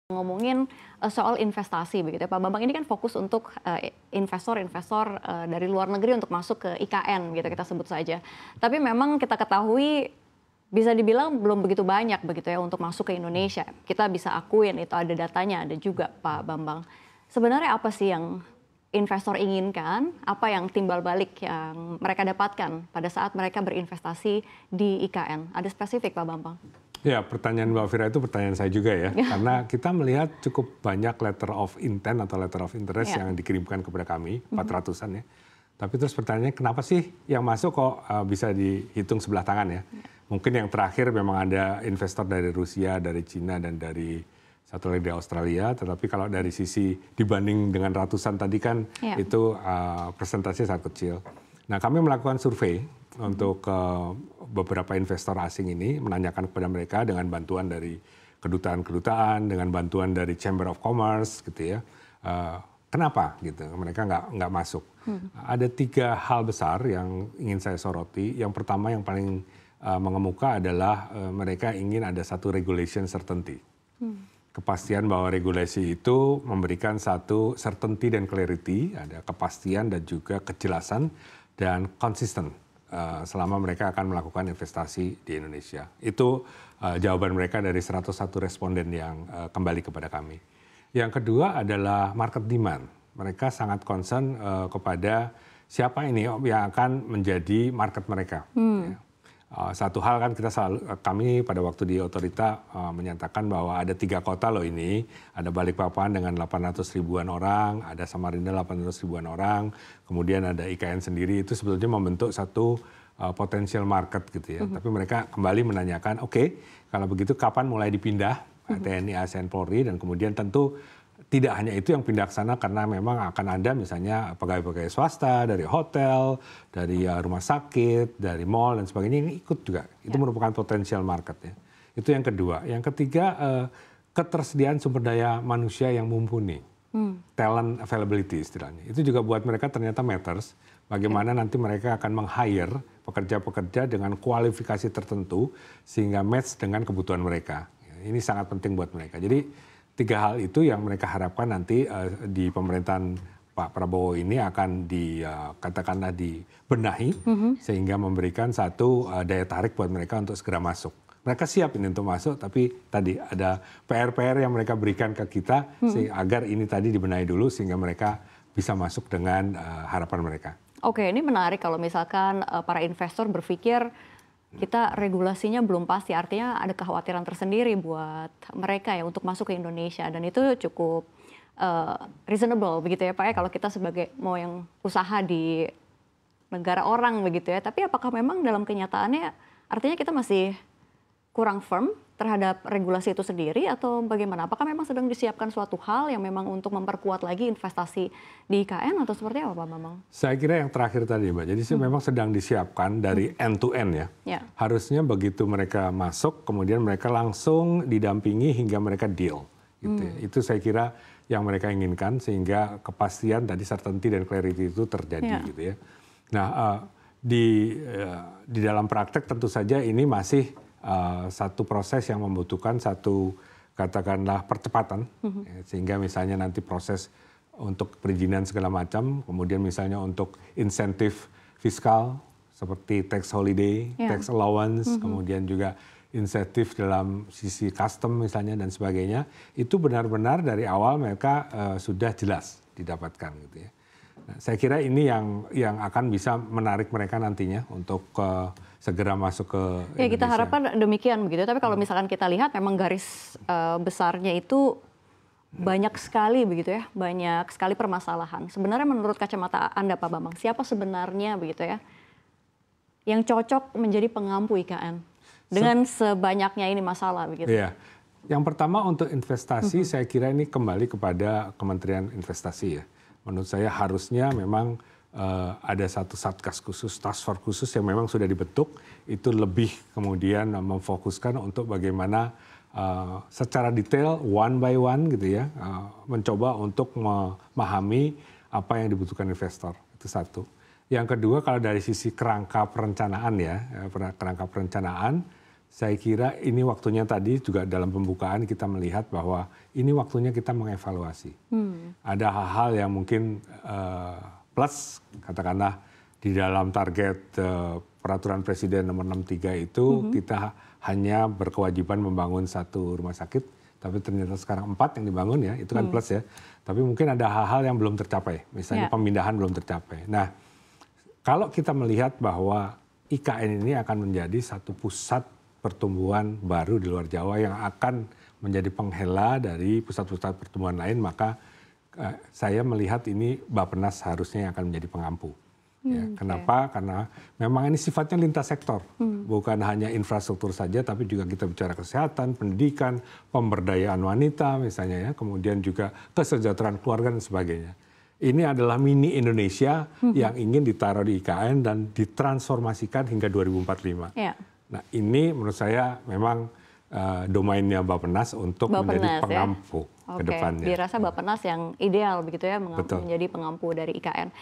Ngomongin soal investasi begitu ya, Pak Bambang ini kan fokus untuk investor-investor dari luar negeri untuk masuk ke IKN gitu kita sebut saja. Tapi memang kita ketahui bisa dibilang belum begitu banyak begitu ya untuk masuk ke Indonesia. Kita bisa akuin itu ada datanya, ada juga Pak Bambang. Sebenarnya apa sih yang investor inginkan, apa yang timbal balik yang mereka dapatkan pada saat mereka berinvestasi di IKN? Ada spesifik Pak Bambang? Ya, pertanyaan Mbak Fira itu pertanyaan saya juga ya. Karena kita melihat cukup banyak letter of intent atau letter of interest yang dikirimkan kepada kami, 400-an ya. Tapi terus pertanyaannya, kenapa sih yang masuk kok bisa dihitung sebelah tangan ya? Mungkin yang terakhir memang ada investor dari Rusia, dari Cina, dan dari satu lagi dari Australia. Tetapi kalau dari sisi dibanding dengan ratusan tadi kan itu presentasinya sangat kecil. Nah, kami melakukan survei untuk beberapa investor asing ini, menanyakan kepada mereka dengan bantuan dari kedutaan-kedutaan, dengan bantuan dari Chamber of Commerce, gitu ya. Kenapa gitu mereka nggak masuk? Ada 3 hal besar yang ingin saya soroti. Yang pertama yang paling mengemuka adalah mereka ingin ada satu regulation certainty. Kepastian bahwa regulasi itu memberikan satu certainty dan clarity, ada kepastian dan juga kejelasan dan konsisten selama mereka akan melakukan investasi di Indonesia. Itu jawaban mereka dari 101 responden yang kembali kepada kami. Yang kedua adalah market demand. Mereka sangat concern kepada siapa ini yang akan menjadi market mereka. Satu hal kan kami pada waktu di Otorita menyatakan bahwa ada 3 kota loh ini, ada Balikpapan dengan 800 ribuan orang, ada Samarinda 800 ribuan orang, kemudian ada IKN sendiri, itu sebetulnya membentuk satu potensial market gitu ya. Tapi mereka kembali menanyakan, oke, kalau begitu kapan mulai dipindah TNI, ASN, Polri, dan kemudian tentu tidak hanya itu yang pindah ke sana karena memang akan ada misalnya pegawai-pegawai swasta, dari hotel, dari rumah sakit, dari mall dan sebagainya, ini ikut juga. Itu merupakan potensial market ya. Itu yang kedua. Yang ketiga, ketersediaan sumber daya manusia yang mumpuni. Talent availability istilahnya. Itu juga buat mereka ternyata matters. Bagaimana nanti mereka akan meng-hire pekerja-pekerja dengan kualifikasi tertentu sehingga match dengan kebutuhan mereka. Ini sangat penting buat mereka. Jadi 3 hal itu yang mereka harapkan nanti di pemerintahan Pak Prabowo ini akan katakanlah dibenahi sehingga memberikan satu daya tarik buat mereka untuk segera masuk. Mereka siap ini untuk masuk, tapi tadi ada PR-PR yang mereka berikan ke kita agar ini tadi dibenahi dulu sehingga mereka bisa masuk dengan harapan mereka. Oke, ini menarik kalau misalkan para investor berpikir kita regulasinya belum pasti, artinya ada kekhawatiran tersendiri buat mereka ya untuk masuk ke Indonesia, dan itu cukup reasonable begitu ya Pak ya, kalau kita sebagai mau yang usaha di negara orang begitu ya. Tapi apakah memang dalam kenyataannya artinya kita masih kurang firm terhadap regulasi itu sendiri atau bagaimana? Apakah memang sedang disiapkan suatu hal yang memang untuk memperkuat lagi investasi di IKN atau seperti apa Pak Bambang? Saya kira yang terakhir tadi Mbak, jadi memang sedang disiapkan dari end to end ya. Harusnya begitu mereka masuk, kemudian mereka langsung didampingi hingga mereka deal. Gitu ya. Itu saya kira yang mereka inginkan sehingga kepastian tadi certainty dan clarity itu terjadi gitu ya. Nah di dalam praktek tentu saja ini masih satu proses yang membutuhkan satu katakanlah percepatan sehingga misalnya nanti proses untuk perizinan segala macam, kemudian misalnya untuk insentif fiskal seperti tax holiday, tax allowance, kemudian juga insentif dalam sisi custom misalnya dan sebagainya, itu benar-benar dari awal mereka sudah jelas didapatkan gitu ya. Nah, saya kira ini yang akan bisa menarik mereka nantinya untuk segera masuk ke Indonesia. Ya, kita harapkan demikian begitu. Tapi kalau misalkan kita lihat memang garis besarnya itu banyak sekali begitu ya, banyak sekali permasalahan. Sebenarnya menurut kacamata Anda Pak Bambang, siapa sebenarnya begitu ya yang cocok menjadi pengampu IKN dengan sebanyaknya ini masalah begitu? Iya. Yang pertama untuk investasi saya kira ini kembali kepada Kementerian Investasi ya. Menurut saya harusnya memang ada satu satgas khusus, task force khusus yang memang sudah dibentuk, itu lebih kemudian memfokuskan untuk bagaimana secara detail, one by one gitu ya, mencoba untuk memahami apa yang dibutuhkan investor, itu satu. Yang kedua kalau dari sisi kerangka perencanaan ya, kerangka perencanaan, Saya kira ini waktunya tadi juga dalam pembukaan kita melihat bahwa ini waktunya kita mengevaluasi. Ada hal-hal yang mungkin plus, katakanlah di dalam target peraturan Presiden nomor 63 itu kita hanya berkewajiban membangun 1 rumah sakit, tapi ternyata sekarang 4 yang dibangun ya, itu kan plus ya. Tapi mungkin ada hal-hal yang belum tercapai, misalnya pemindahan belum tercapai. Nah, kalau kita melihat bahwa IKN ini akan menjadi satu pusat pertumbuhan baru di luar Jawa yang akan menjadi penghela dari pusat-pusat pertumbuhan lain, maka saya melihat ini Bappenas harusnya yang akan menjadi pengampu. Ya, kenapa? Karena memang ini sifatnya lintas sektor, bukan hanya infrastruktur saja, tapi juga kita bicara kesehatan, pendidikan, pemberdayaan wanita misalnya ya, kemudian juga kesejahteraan keluarga dan sebagainya. Ini adalah mini Indonesia yang ingin ditaruh di IKN dan ditransformasikan hingga 2045. Nah ini menurut saya memang domainnya Bappenas untuk menjadi pengampu ke depannya. Dirasa Bappenas yang ideal begitu ya, menjadi pengampu dari IKN.